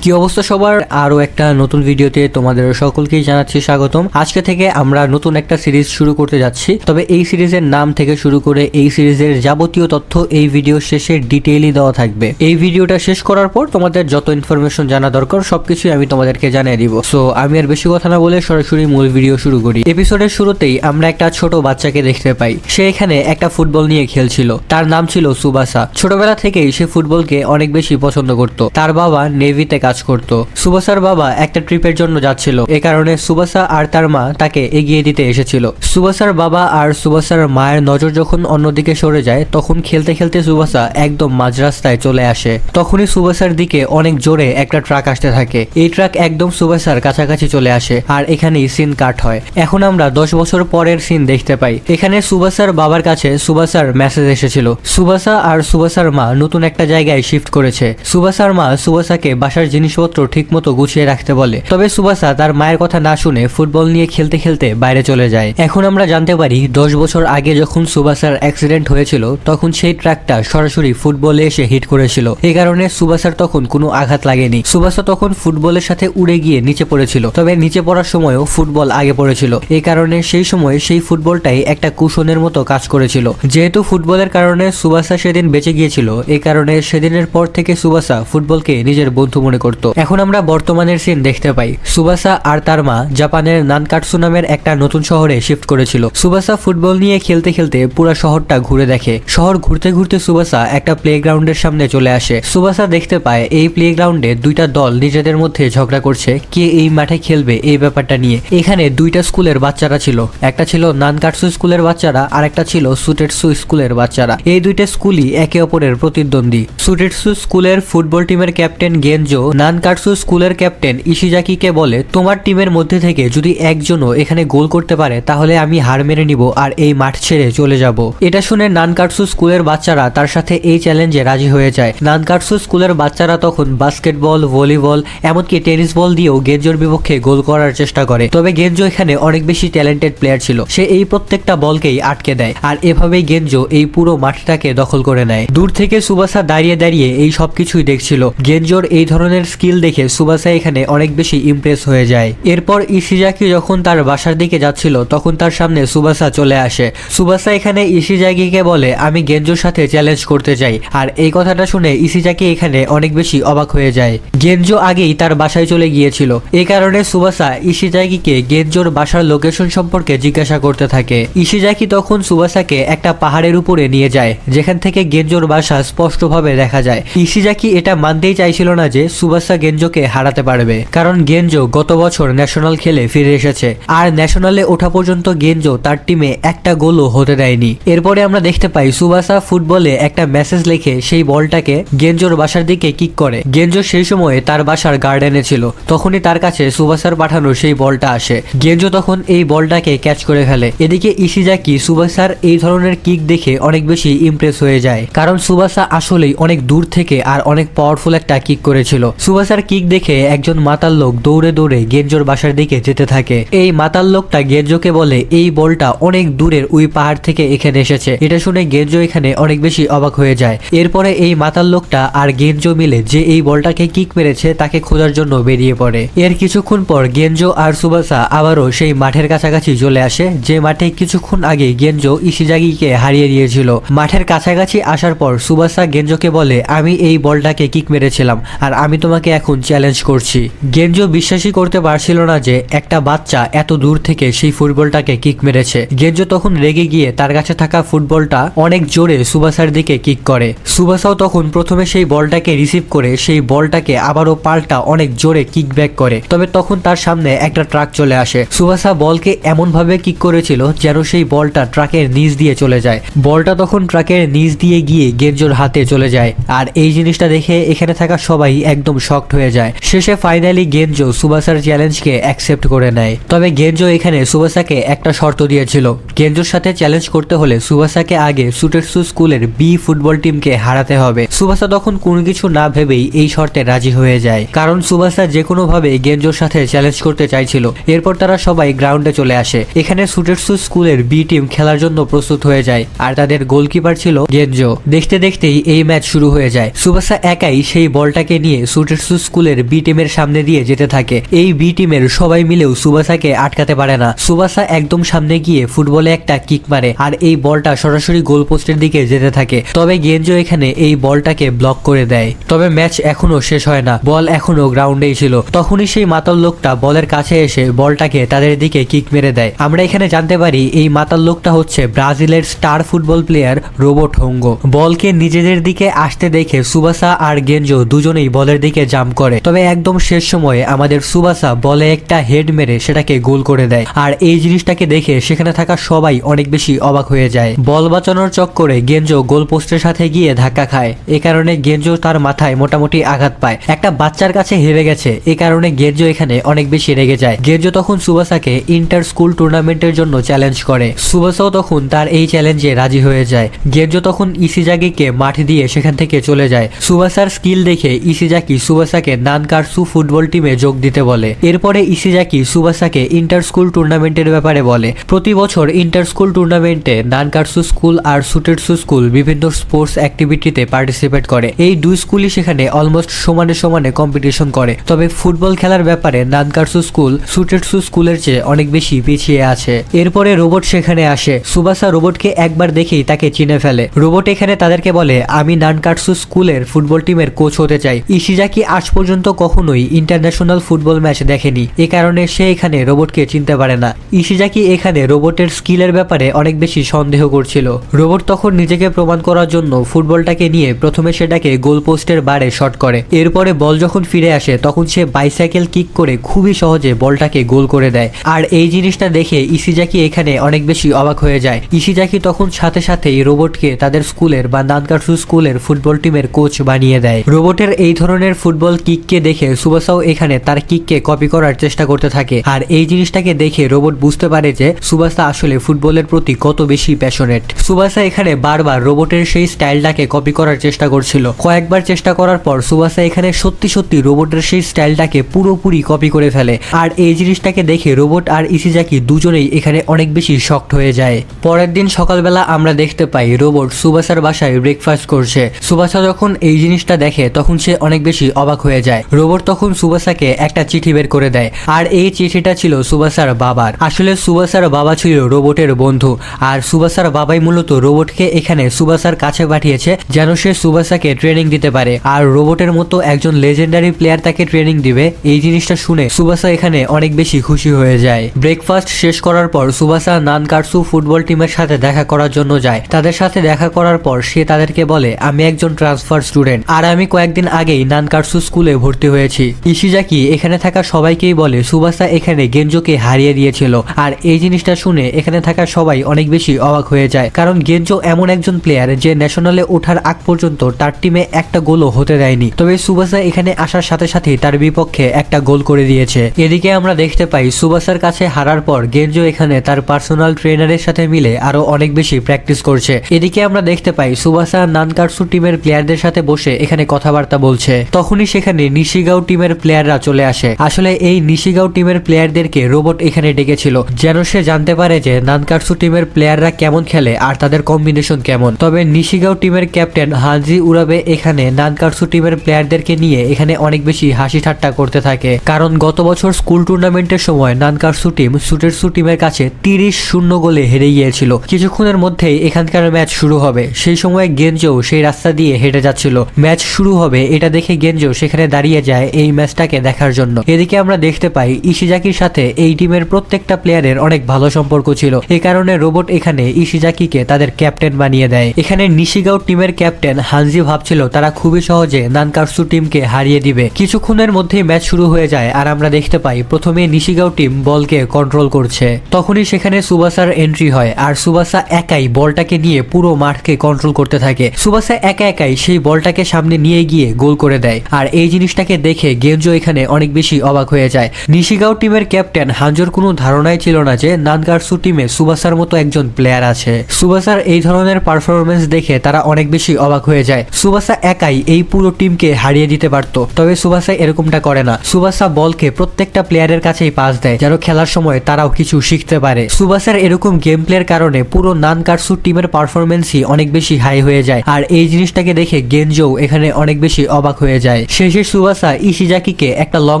কি অবস্থা সবার, আরো একটা নতুন ভিডিওতে তোমাদের সকলকেই জানাচ্ছি স্বাগতম। আজকে থেকে আমরা নতুন একটা সিরিজ শুরু করতে যাচ্ছি। তবে এই সিরিজের নাম থেকে শুরু করে এই সিরিজের যাবতীয় তথ্য এই ভিডিও শেষে ডিটেইলি দেওয়া থাকবে। এই ভিডিওটা শেষ করার পর তোমাদের যত ইনফরমেশন জানা দরকার সবকিছুই আমি তোমাদেরকে জানিয়ে দিব। সো আমি আর বেশি কথা না বলে সরাসরি মূল ভিডিও শুরু করি। এপিসোডের শুরুতেই আমরা একটা ছোট বাচ্চাকে দেখতে পাই। সে এখানে একটা ফুটবল নিয়ে খেলছিল। তার নাম ছিল সুবাসা। ছোটবেলা থেকেই সে ফুটবলকে অনেক বেশি পছন্দ করত। তার বাবা নেভিতে কাজ করত। সুবাসার বাবা একটা ট্রিপের জন্য যাচ্ছিল, এ কারণে সুবাসা আর তার মা তাকে এগিয়ে দিতে এসেছিল। সুবাসার বাবা আর সুবাসার মায়ের নজর যখন অন্যদিকে সরে যায়, তখন খেলতে খেলতে সুবাসা একদম মাঝ রাস্তায় চলে আসে। তখনই সুবাসার দিকে অনেক জোরে একটা ট্রাক আসতে থাকে। এই ট্রাক একদম সুবাসার কাছাকাছি চলে আসে আর এখানেই সিন কাট হয়। এখন আমরা 10 বছর পরের সিন দেখতে পাই। এখানে সুবাসার বাবার কাছে সুবাসার মেসেজ এসেছিল। সুবাসা আর সুবাসার মা নতুন একটা জায়গায় শিফট করেছে। সুবাসার মা সুবাসাকে বাসার জিনিসপত্র ঠিকমতো গুছিয়ে রাখতে বলে। তবে সুবাসা তার মায়ের কথা না শুনে ফুটবল নিয়ে খেলতে খেলতে বাইরে চলে যায়। এখন আমরা জানতে পারি 10 বছর আগে যখন সুবাসার অ্যাক্সিডেন্ট হয়েছিল, তখন সেই ট্রাকটা সরাসরি ফুটবলে এসে হিট করেছিল। এই কারণে সুবাসার তখন কোনো আঘাত লাগেনি। সুবাসা তখন ফুটবলের সাথে উড়ে গিয়ে নিচে পড়েছিল। তবে নিচে পড়ার সময়ও ফুটবল আগে পড়েছিল। এই কারণে সেই সময় সেই ফুটবলটাই একটা কুশনের মতো কাজ করেছিল। যেহেতু ফুটবলের কারণে সুবাসা সেদিন বেঁচে গিয়েছিল, এই কারণে সেদিনের পর থেকে সুবাসা ফুটবলকে নিজের বন্ধু মনে করত। এখন আমরা বর্তমানের সিন দেখতে পাই। সুবাসা আর তার মা জাপানের নানকাটসু নামের একটা নতুন শহরে শিফট করেছিল। সুবাসা ফুটবল নিয়ে খেলতে খেলতে পুরো শহরটা ঘুরে দেখে। শহর ঘুরতে ঘুরতে সুবাসা একটা প্লেগ্রাউন্ডের সামনে চলে আসে। সুবাসা দেখতে পায় এই প্লেগ্রাউন্ডে দুইটা দল নিজেদের মধ্যে ঝগড়া করছে কে এই মাঠে খেলবে এই ব্যাপারটা নিয়ে। এখানে দুইটা স্কুলের বাচ্চারা ছিল। একটা ছিল নানকাটসু স্কুলের বাচ্চারা আর একটা ছিল সুটেটসু স্কুলের বাচ্চারা। এই দুইটা স্কুলই একে অপরের প্রতিদ্বন্দ্বী। সুটেটসু স্কুলের ফুটবল টিমের ক্যাপ্টেন গেনজো নানকাটসু স্কুলের ক্যাপ্টেন ইশিজাকিকে বলে, তোমার টিমের মধ্যে থেকে যদি একজনও এখানে গোল করতে পারে তাহলে আমি হার মেনে নিব আর এই মাঠ ছেড়ে চলে যাব। এটা শুনে নানকাটসু স্কুলের বাচ্চারা তার সাথে এই চ্যালেঞ্জে রাজি হয়ে যায়। নানকাটসু স্কুলের বাচ্চারা তখন বাস্কেটবল, ভলিবল, এমনকি টেনিস বল দিয়েও গেনজোর বিপক্ষে গোল করার চেষ্টা করে। তবে গেনজো এখানে অনেক বেশি ট্যালেন্টেড প্লেয়ার ছিল। সে এই প্রত্যেকটা বলকেই আটকে দেয় আর এভাবেই গেনজো এই পুরো মাঠটাকে দখল করে নেয়। দূর থেকে সুবাসা দাঁড়িয়ে দাঁড়িয়ে এই সবকিছুই দেখছিল। গেনজোর এই ধরনের স্কিল দেখে সুবাসা এখানে অনেক বেশি ইমপ্রেস হয়ে যায়। এরপর ইশিজাকি যখন তার বাসার দিকে যাচ্ছিল, তখন তার সামনে সুবাসা চলে আসে। সুবাসা এখানে ইশিজাকিকে বলে, আমি গেনজোর সাথে চ্যালেঞ্জ করতে চাই। আর এই কথাটা শুনে ইশিজাকি এখানে অনেক বেশি অবাক হয়ে যায়। গেনজো আগেই তার বাসায় চলে গিয়েছিল। এই কারণে সুবাসা ইশিজাকিকে গেনজোর বাসার লোকেশন সম্পর্কে জিজ্ঞাসা করতে থাকে। ইশিজাকি তখন সুবাসাকে একটা পাহাড়ের উপরে নিয়ে যায়, যেখান থেকে গেনজোর বাসা স্পষ্টভাবে দেখা যায়। ইশিজাকি এটা মানতেই চাইছিল না যে সুবাসা গেনজোকে হারাতে পারবে, কারণ গেনজো গত বছর ন্যাশনাল খেলে ফিরে এসেছে আর ন্যাশনালে ওঠা পর্যন্ত গেনজো তার টিমে একটা গোলও হতে দেয়নি। এরপরে আমরা দেখতে পাই সুবাসা ফুটবলে একটা মেসেজ লিখে সেই বলটাকে গেনজোর বাসার দিকে কিক করে। গেনজো সেই সময়ে তার বাসার গার্ডেনে ছিল। তখনই তার কাছে সুবাসার পাঠানো সেই বলটা আসে। গেনজো তখন এই বলটাকে ক্যাচ করে ফেলে। এদিকে ইশিজাকি সুবাসার এই ধরনের কিক দেখে অনেক বেশি ইমপ্রেস হয়ে যায়, কারণ সুবাসা আসলেই অনেক দূর থেকে আর অনেক পাওয়ারফুল একটা কিক করেছিল। সুবাসার কিক দেখে একজন মাতাল লোক দৌড়ে দৌড়ে গেনজোর বাসার দিকে যেতে থাকে। এই মাতাল লোকটা গেনজোকে বলে এই বলটা অনেক দূরের ওই পাহাড় থেকে এখানে এসেছে। এটা শুনে গেনজো এখানে অনেক বেশি অবাক হয়ে যায়। এরপরে এই মাতাল লোকটা আর গেনজো মিলে যে এই বলটাকে কিক মেরেছে তাকে খোঁজার জন্য বেরিয়ে পড়ে। এর কিছুক্ষণ পর গেনজো আর সুবাসা আবারও সেই মাঠের কাছাকাছি চলে আসে, যে মাঠে কিছুক্ষণ আগে গেনজো ইশিজাকিকে হারিয়ে দিয়েছিল। মাঠের কাছাকাছি আসার পর সুবাসা গেনজোকে বলে, আমি এই বলটাকে কিক মেরেছিলাম আর আমি তোমাকে এখন চ্যালেঞ্জ করছি। গেনজো বিশ্বাসই করতে পারছিল না যে একটা বাচ্চা এত দূর থেকে সেই ফুটবলটাকে কিক মেরেছে। গেনজো তখন রেগে গিয়ে তার কাছে থাকা ফুটবলটা অনেক জোরে সুবাসার দিকে কিক করে। সুবাসাও তখন প্রথমে সেই বলটাকে রিসিভ করে সেই বলটাকে আবারও পাল্টা অনেক জোরে কিক ব্যাক করে। তবে তখন তার সামনে একটা ট্রাক চলে আসে। সুবাসা বলকে এমন ভাবে কিক করেছিল যেন সেই বলটা ট্রাকের নিচ দিয়ে চলে যায়। বলটা তখন ট্রাকের নিচ দিয়ে গিয়ে গেনজোর হাতে চলে যায় আর এই জিনিসটা দেখে এখানে থাকা সবাই একদম শকড হয়ে যায়। শেষে ফাইনালি গেনজো সুবাসার চ্যালেঞ্জকে অ্যাকসেপ্ট করে নেয়। তবে গেনজো এখানে সুবাসাকে একটা শর্ত দিয়েছিল, গেঞ্জোর সাথে চ্যালেঞ্জ করতে হলে সুবাসাকে আগে সুটেটসু স্কুলের বি ফুটবল টিমকে হারাতে হবে। সুবাসা তখন কোনো কিছু না ভেবেই এই শর্তে রাজি হয়ে যায়, কারণ সুবাসা যে কোনো ভাবে গেঞ্জোর সাথে চ্যালেঞ্জ করতে চাইছিল। এরপর তারা সবাই গ্রাউন্ডে চলে আসে। এখানে সুটেটসু স্কুলের বি টিম খেলার জন্য প্রস্তুত হয়ে যায়, আর তাদের গোলকিপার ছিল গেঞ্জো। দেখতে দেখতেই এই ম্যাচ শুরু হয়ে যায়। সুবাসা একাই সেই বলটাকে নিয়ে সুটেটসু স্কুলের বি টিমের সামনে দিয়ে যেতে থাকে। এই বি টিমের সবাই মিলেও সুবাসাকে আটকাতে পারে না। সুবাসা একদম সামনে গিয়ে ফুটবলে একটা কিক মারে, আর এই বলটা সরাসরি গোল পোস্টের দিকে যেতে থাকে। তবে গেঞ্জো এখানে এই বলটাকে ব্লক করে দেয়। তবে ম্যাচ এখনো শেষ হয় না, বল এখনো গ্রাউন্ডেই ছিল। তখনই সেই মাতাল লোকটা বলের কাছে এসে বলটাকে তাদের দিকে কিক মেরে দেয়। আমরা এখানে জানতে পারি এই মাতাল লোকটা হচ্ছে ব্রাজিলের স্টার ফুটবল প্লেয়ার রোবট হোঙ্গো। বলকে নিজেদের দিকে আসতে দেখে সুবাসা আর গেঞ্জো দুজনেই বলের দিকে জাম্প করে। তবে একদম শেষ সময়ে আমাদের সুবাসা বলে একটা হেড মেরে সেটাকে গোল করে দেয়। আর এই জিনিসটাকে দেখে সেখানে থাকা সবাই অনেক বেশি অবাক হয়ে যায়। বল বাঁচানোর চক্করে গেঞ্জো গোল পোস্টের সাথে গিয়ে ধাক্কা খায়। এ কারণে গেঞ্জো তার মাথায় মোটামুটি আঘাত পায়। একটা বাচ্চার কাছে হেরে গেছে, এ কারণে গেঞ্জো এখানে অনেক বেশি রেগে যায়। গেঞ্জো তখন সুবাসাকে ইন্টার স্কুল টুর্নামেন্টের জন্য চ্যালেঞ্জ করে। সুবাসাও তখন তার এই চ্যালেঞ্জে রাজি হয়ে যায়। গেঞ্জো তখন ইসিজাকিকে মাঠ দিয়ে সেখান থেকে চলে যায়। সুবাসার স্কিল দেখে ইসিজাকি সুবাসাকে নানকারসু ফুটবল টিমে যোগ দিতে বলে। এরপরে ইসিজাকি সুবাসাকে ইন্টার স্কুল টুর্নামেন্টের ব্যাপারে বলে। প্রতি বছর ইন্টার স্কুল টুর্নামেন্টে নানকারসু স্কুল আর সুটেটসু স্কুল বিভিন্ন স্পোর্টস অ্যাক্টিভিটিতে পার্টিসিপেট করে। এই দুই স্কুলই সেখানে অলমোস্ট সমানে সমানে কম্পিটিশন করে। তবে ফুটবল খেলার ব্যাপারে নানকারসু স্কুল সুটেটসু স্কুলের চেয়ে অনেক বেশি পিছিয়ে আছে। এরপরে রোবট সেখানে আসে। সুবাসা রোবটকে একবার দেখেই তাকে চিনে ফেলে। রোবট এখানে তাদেরকে বলে, আমি নানকারসু স্কুলের ফুটবল টিমের কোচ হতে চাই। ইসিজাকি আজ পর্যন্ত কখনোই ইন্টারন্যাশনাল ফুটবল ম্যাচ দেখেনি, এ কারণে সে এখানে রোবটকে চিনতে পারে না। ইসিজাকি এখানে রোবটের স্কিলের ব্যাপারে অনেক বেশি সন্দেহ করছিল। রোবট তখন নিজেকে প্রমাণ করার জন্য ফুটবলটাকে নিয়ে প্রথমে সেটাকে গোল পোস্টের বারে শট করে। এরপরে বল যখন ফিরে আসে তখন সে বাইসাইকেল কিক করে খুবই সহজে বলটাকে গোল করে দেয়। আর এই জিনিসটা দেখে ইসিজাকি এখানে অনেক বেশি অবাক হয়ে যায়। ইসিজাকি তখন সাথে সাথেই রোবটকে তাদের স্কুলের বা নানকারসু স্কুলের ফুটবল টিমের কোচ বানিয়ে দেয়। রোবটের এই ধরনের ফুটবল কিককে দেখে সুবাসাও এখানে তার কিককে কপি করার চেষ্টা করতে থাকে। আর এই জিনিসটাকে দেখে রোবট বুঝতে পারে যে সুবাসা আসলে ফুটবলের প্রতি কত বেশি প্যাশনেট। সুবাসা এখানে বারবার রোবটের সেই স্টাইলটাকে কপি করার চেষ্টা করছিল। কয়েকবার চেষ্টা করার পর সুবাসা এখানে সত্যি সত্যি রোবটের সেই স্টাইলটাকে পুরোপুরি কপি করে ফেলে। আর এই জিনিসটাকে দেখে রোবট আর ইসিজাকি দুজনেই এখানে অনেক বেশি শকড হয়ে যায়। পরের দিন সকালবেলা আমরা দেখতে পাই রোবট সুবাসার বাসায় ব্রেকফাস্ট করছে। সুবাসা যখন এই জিনিসটা দেখে তখন সে অনেক বেশি অবাক হয়ে যায়। রোবট তখন সুবাসাকে একটা চিঠি বের করে দেয়, আর এই চিঠিটা ছিল সুবাসার বাবার। আসলে সুবাসার বাবা ছিল রোবটের বন্ধু, আর সুবাসার বাবাই মূলত রোবটকে এখানে সুবাসার কাছে পাঠিয়েছে যেন সে সুবাসাকে ট্রেনিং দিতে পারে। আর রোবটের মতো একজন লেজেন্ডারি প্লেয়ার তাকে ট্রেনিং দিবে, এই জিনিসটা শুনে সুবাসা এখানে অনেক বেশি খুশি হয়ে যায়। ব্রেকফাস্ট শেষ করার পর সুবাসা নানকারসু ফুটবল টিমের সাথে দেখা করার জন্য যায়। তাদের সাথে দেখা করার পর সে তাদেরকে বলে, আমি একজন ট্রান্সফার স্টুডেন্ট, আর আমি কয়েকদিন আগেই নানকারসু স্কুলে ভর্তি হয়েছি। ইসিজাকি এখানে থাকা সবাইকেই বলে সুবাসা এখানে গেঞ্জোকে হারিয়ে দিয়েছিল। আর এই জিনিসটা শুনে এখানে থাকা সবাই অনেক বেশি অবাক হয়ে যায়, কারণ গেঞ্জো এমন একজন প্লেয়ার যে ন্যাশনালে ওঠার আগ পর্যন্ত তার টিমে একটা গোলও হতে দেয়নি। তবে সুবাসা এখানে আসার সাথে সাথেই তার বিপক্ষে একটা গোল করে দিয়েছে। এদিকে আমরা দেখতে পাই সুবাসার কাছে হারার পর গেঞ্জো এখানে তার পার্সোনাল ট্রেনারের সাথে মিলে আরো অনেক বেশি প্র্যাকটিস করছে। এদিকে আমরা দেখতে পাই সুবাসা নানকারসু টিমের প্লেয়ারদের সাথে বসে এখানে কথাবার্তা বলছে। তখনই সেখানে নিশিগাও টিমের প্লেয়াররা চলে আসে। আসলে এই নিশিগাও টিমের প্লেয়ারদেরকে রোবট এখানে ডেকেছিল যেন সে জানতে পারে যে নানকারসু টিমের প্লেয়াররা কেমন খেলে আর তাদের কম্বিনেশন কেমন। তবে নিশিগাও টিমের ক্যাপ্টেন হানজি উরাবে এখানে নানকারসু টিমের প্লেয়ারদেরকে নিয়ে এখানে অনেক বেশি হাসি ঠাট্টা করতে থাকে, কারণ গত বছর স্কুল টুর্নামেন্টের সময় নানকারসু টিম সুটেটসু টিমের কাছে 30-0 গোলে হেরে গিয়েছিল। কিছুক্ষণের মধ্যেই এখানকার ম্যাচ শুরু হবে। সেই সময় গেঞ্জো সেই রাস্তা দিয়ে হেঁটে যাচ্ছিল। ম্যাচ শুরু হবে এটা দেখে গেঞ্জো সেখানে দাঁড়িয়ে যায় এই ম্যাচটাকে দেখার জন্য। এদিকে আমরা দেখতে পাই ইসিজাকির সাথে এই টিমের প্রত্যেকটা প্লেয়ারের অনেক ভালো সম্পর্ক ছিল। এ কারণে রোবট এখানে ইসিজাকিকে তাদের ক্যাপ্টেন বানিয়ে দেয়। এখানে নিশিগাও টিমের ক্যাপ্টেন হানজি ভাবছিল তারা খুবই সহজে নানকারসু টিমকে হারিয়ে দিবে। কিছুক্ষণের মধ্যেই ম্যাচ শুরু হয়ে যায়, আর আমরা দেখতে পাই প্রথমে নিশিগাও টিম বলকে কন্ট্রোল করছে। তখনই সেখানে সুবাসার এন্ট্রি হয়, আর সুবাসা একাই বলটাকে নিয়ে পুরো মাঠকে কন্ট্রোল করতে থাকে। সুবাসা একা একাই সেই বলটাকে সামনে নিয়ে গিয়ে গোল করে দেয়। আর এই জিনিসটাকে দেখে গেঞ্জো এখানে অনেক বেশি অবাক হয়ে যায়। নিশিগাও টিমের ক্যাপ্টেন হানজোর কোনো ধারণাই ছিল না যে নানকারসু টিমে টিমে সুবাসার মতো একজন প্লেয়ার আছে। সুবাসার এই ধরনের পারফরমেন্স দেখে তারা অনেক বেশি অবাক হয়ে যায়। সুবাসা একাই এই পুরো টিমকে হারিয়ে দিতে পারত, তবে সুবাসা এরকমটা করে না। সুবাসা বলকে প্রত্যেকটা প্লেয়ারের কাছেই পাস দেয় যেন খেলার সময় তারাও কিছু শিখতে পারে। সুবাসার এরকম গেম প্লের কারণে পুরো নানকাটসু টিমের পারফরমেন্সই অনেক বেশি হাই হয়ে যায়, আর এই জিনিসটাকে দেখে গেনজো এখানে অনেক বেশি অবাক হয়ে যায়। শেষে সুবাসা ইশিজাকিকে একটা লং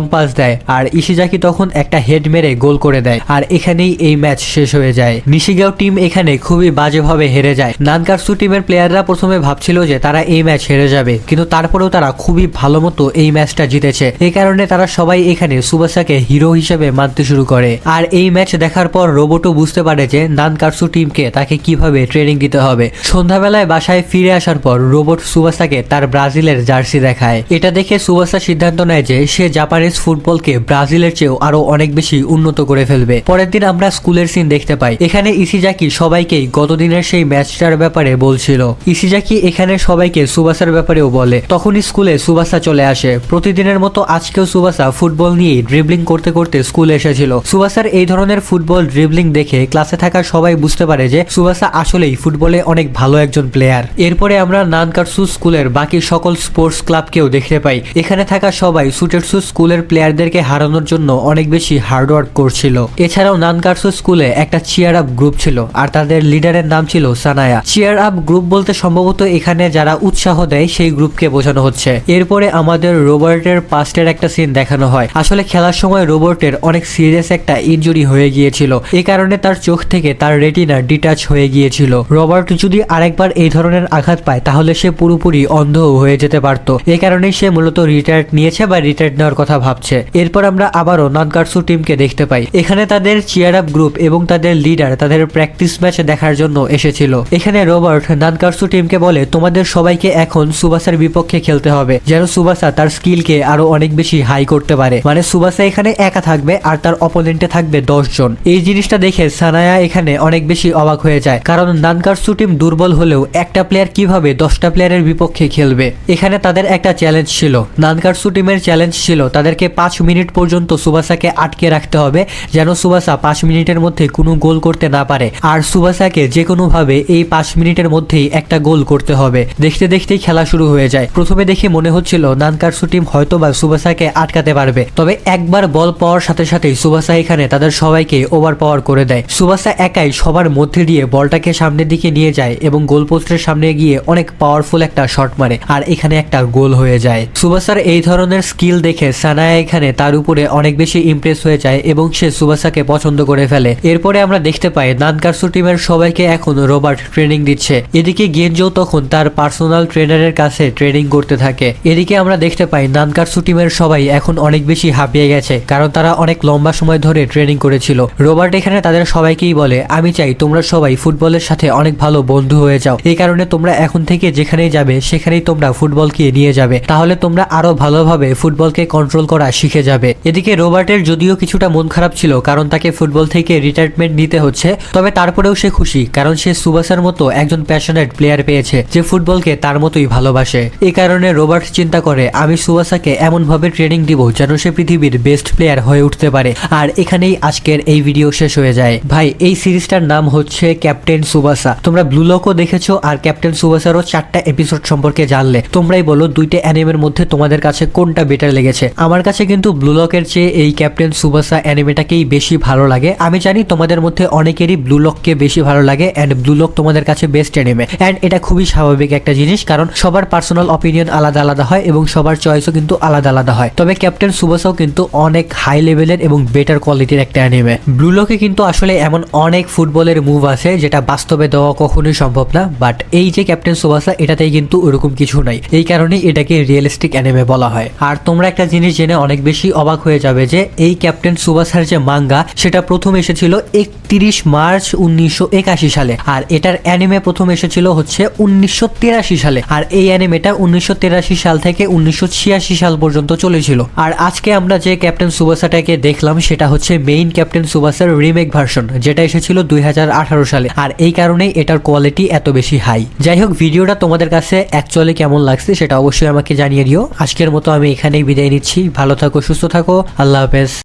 পাস দেয়, আর ইশিজাকি তখন একটা হেড মেরে গোল করে দেয়, আর এখানেই এই ম্যাচ শেষ হয়ে যায়। নিশিগাও টিম এখানে খুবই বাজেভাবে হেরে যায়। নানকাটসু টিমের প্লেয়াররা প্রথমে ভাবছিল যে তারা এই ম্যাচ হেরে যাবে, কিন্তু তারপরেও তারা খুবই ভালো মতো এই ম্যাচটা জিতেছে। এই কারণে তারা সবাই এখানে সুবাসাকে হিরো হিসেবে মানতে শুরু করে। আর এই ম্যাচ দেখার পর রোবটও বুঝতে পারে যে নানকাটসু টিমকে তাকে কিভাবে ট্রেনিং দিতে হবে। সন্ধ্যাবেলায় বাসায় ফিরে আসার পর রোবট সুবাসাকে তার ব্রাজিলের জার্সি দেখায়। এটা দেখে সুবাসা সিদ্ধান্ত নেয় যে সে জাপানিজ ফুটবলকে ব্রাজিলের চেয়েও আরো অনেক বেশি উন্নত করে ফেলবে। পরের দিন আমরা স্কুলের সিন দেখতে পাই। এখানে ইশিজাকি সবাইকেই গতদিনের সেই ম্যাচটার ব্যাপারে বলছিল। ইশিজাকি এখানে সবাইকে সুবাসার ব্যাপারেও বলে। তখনই স্কুলে সুবাসা চলে আসে। প্রতিদিনের মতো আজকেও সুবাসা ফুটবল নিয়ে ড্রিবলিং করতে করতে স্কুলে এসেছিল। সুবাসার এই ধরনের ফুটবল ড্রিবলিং দেখে ক্লাসে থাকা সবাই বুঝতে পারে যে সুবাসা আসলেই ফুটবলে অনেক ভালো একজন প্লেয়ার। এরপরে আমরা নানকাটসু স্কুলের বাকি সকল স্পোর্টস ক্লাবকেও দেখতে পাই। এখানে থাকা সবাই সুটেটসু স্কুলের প্লেয়ারদেরকে হারানোর জন্য অনেক বেশি হার্ডওয়ার্ক করছিল। এছাড়াও নানকাটসু স্কুলে একটা চিয়ার আপ গ্রুপ ছিল, আর তাদের লিডারের নাম ছিল সানায়া। চিয়ার আপ গ্রুপ বলতে সম্ভবত এখানে যারা উৎসাহ দেয় সেই গ্রুপকে বোঝানো হচ্ছে। এরপরে আমাদের রোবটের পাস্টের একটা সিন দেখানো হয়। আসলে খেলার সময় রোবটের অনেক সিরিয়াস একটা ইনজুরি হয়ে গিয়েছিল, এই কারণে তার চোখ থেকে তার রেটিনা ডিটাচ হয়ে গিয়েছিল। রবার্ট যদি আরেকবার এই ধরনের আঘাত পায় তাহলে সে পুরোপুরি অন্ধ হয়ে যেতে পারত। এই কারণে সে মূলত রিটায়ার্ড নিয়েছে বা রিটায়ার্ড নেওয়ার কথা ভাবছে। এরপর আমরা আবারও নানকাটসু টিমকে দেখতে পাই। এখানে তাদের চিয়ার আপ গ্রুপ এবং তাদের লিডার তাদের প্র্যাকটিস ম্যাচ দেখার জন্য এসেছিল। এখানে রবার্ট নানকাটসু টিমকে বলে তোমাদের সবাইকে এখন সুবাসার বিপক্ষে খেলতে হবে, যেন সুবাসা তার স্কিলকে আরো অনেক বেশি হাই করতে পারে। মানে সুবাসা এখানে একা থাকবে আর তার অপোনেন্টে থাকবে 10 জন। এই জিনিসটা দেখে সানায়া এখানে অনেক বেশি অবাক হয়ে যায়, কারণ নানকাটসু টিম দুর্বল হলেও একটা প্লেয়ার কিভাবে 10টা প্লেয়ারের বিপক্ষে খেলবে। এখানে তাদের একটা চ্যালেঞ্জ ছিল। নানকাটসু টিমের চ্যালেঞ্জ ছিল তাদেরকে 5 মিনিট পর্যন্ত সুবাসাকে আটকে রাখতে হবে, যেন সুবাসা 5 মিনিটের মধ্যে কোনো গোল করতে না পারে। আর সুবাসাকে যে কোনো ভাবে এই 5 মিনিটের মধ্যেই একটা গোল করতে হবে। দেখতে দেখতেই খেলা শুরু হয়ে যায়। প্রথমে দেখে মনে হচ্ছিল নানকাটসু টিম হয়তোবা সুবাসাকে আটকাতে পারবে, তবে একবার বল পাওয়ার সাথে সাথেই সুবাসা এখানে তাদের সবাইকে ওভার পাওয়ার করে দেয়। সুবাসা একাই সবার মধ্যে দিয়ে বলটাকে সামনের দিকে নিয়ে যায় এবং গোল পোস্টের সামনে গিয়ে অনেক পাওয়ারফুল একটা শট মারে, আর এখানে একটা গোল হয়ে যায়। সুবাসার এই ধরনের স্কিল দেখে সানায়া এখানে তার উপরে অনেক বেশি ইমপ্রেস হয়ে যায় এবং সে সুবাসাকে পছন্দ করে ফেলে। এরপরে আমরা দেখতে পাই নানকাটসু টিমের সবাইকে এখন রবার্ট ট্রেনিং দিচ্ছে। এদিকে গেনজো তখন তার পার্সোনাল ট্রেনারের কাছে ট্রেনিং করতে থাকে। এদিকে আমরা দেখতে পাই নানকাটসু টিমের সবাই এখন অনেক বেশি হাঁপিয়ে গেছে, কারণ তারা অনেক লম্বা সময় ধরে ট্রেনিং করেছিল। রবার্ট এখানে তাদের সবাইকেই বলে আমি চাই তোমরা সবাই ফুটবলের সাথে অনেক ভালো বন্ধু হয়ে যাও। এই কারণে তোমরা এখন থেকে যেখানেই যাবে সেখানেই তোমরা ফুটবলকে নিয়ে যাবে, তাহলে তোমরা আরো ভালোভাবে ফুটবলকে কন্ট্রোল করা শিখে যাবে। এদিকে রবার্টের যদিও কিছুটা মন খারাপ ছিল, কারণ তাকে ফুটবল থেকে রিটায়ারমেন্ট নিতে হচ্ছে, তবে তারপরেও সে খুশি, কারণ সে সুবাসার মতো একজন প্যাশনেট প্লেয়ার পেয়েছে যে ফুটবলকে তার মতোই ভালোবাসে। এই কারণে রবার্ট চিন্তা করে আমি সুবাসাকে এমন ভাবে ট্রেনিং দিব যেন সে পৃথিবীর বেস্ট প্লেয়ার হয়ে উঠতে পারে। আর এখানেই আজকের এই ভিডিও শেষ হয়ে যায়। ভাই এই সিরিজটার নাম হচ্ছে ক্যাপ্টেন সুবাসা। তোমরা ব্লু লকও দেখেছো আর ক্যাপ্টেন সুবাসারও 4টা এপিসোড সম্পর্কে জানলে। তোমরাই বলো দুইটা অ্যানিমের মধ্যে তোমাদের কাছে কোনটা বেটার লেগেছে। আমার কাছে কিন্তু ব্লু লকের চেয়ে এই ক্যাপ্টেন সুবাসা অ্যানিমেটাকেই বেশি ভালো লাগে। আমি জানি তোমাদের মধ্যে অনেকেরই ব্লু লককে বেশি ভালো লাগে এন্ড ব্লু লক তোমাদের কাছে বেস্ট অ্যানিমে, এন্ড এটা খুবই স্বাভাবিক একটা জিনিস, কারণ সবার পার্সোনাল অপিনিয়ন আলাদা আলাদা হয় এবং সবার চয়েসও কিন্তু আলাদা আলাদা হয়। তবে ক্যাপ্টেন সুবাসাও কিন্তু অনেক হাই লেভেলের এবং বেটার কোয়ালিটির একটা অ্যানিমে। ব্লু লকে কিন্তু আসলে এমন অনেক ফুটবলের মুভ আছে যেটা বাস্তবে দেওয়া কখনোই সম্ভব না, বাট এই যে ক্যাপ্টেন সুবাসা এটাতেই কিন্তু ওরকম কিছু নাই। এই কারণেই এটাকে রিয়েলিস্টিক অ্যানিমে বলা হয়। আর তোমরা একটা জিনিস জেনে অনেক বেশি অবাক হয়ে যাবে যে এই ক্যাপ্টেন সুবাসার যে মাঙ্গা সেটা প্রথম এসেছিল 31 মার্চ 1981 সালে, আর এটার অ্যানিমে প্রথম এসেছিল হচ্ছে 1983 সালে, আর এই অ্যানিমেটা 1983 সাল থেকে 1986 সাল পর্যন্ত চলেছিল। আর আজকে আমরা যে ক্যাপ্টেন সুবাসাটাকে দেখলাম সেটা হচ্ছে মেইন ক্যাপ্টেন সুবাসার রিমেক ভার্সন, যেটা এসেছিল 2018 সালে, আর এই কারণেই এটার কোয়ালিটি এত বেশি হাই। যাই হোক, ভিডিওটা তোমাদের কাছে অ্যাকচুয়ালি কেমন লাগছে সেটা অবশ্যই আমাকে জানিয়ে দিও। আজকের মতো আমি এখানেই বিদায় নিচ্ছি। ভালো থাকো, সুস্থ থাকো, আল্লাহ হাফেজ।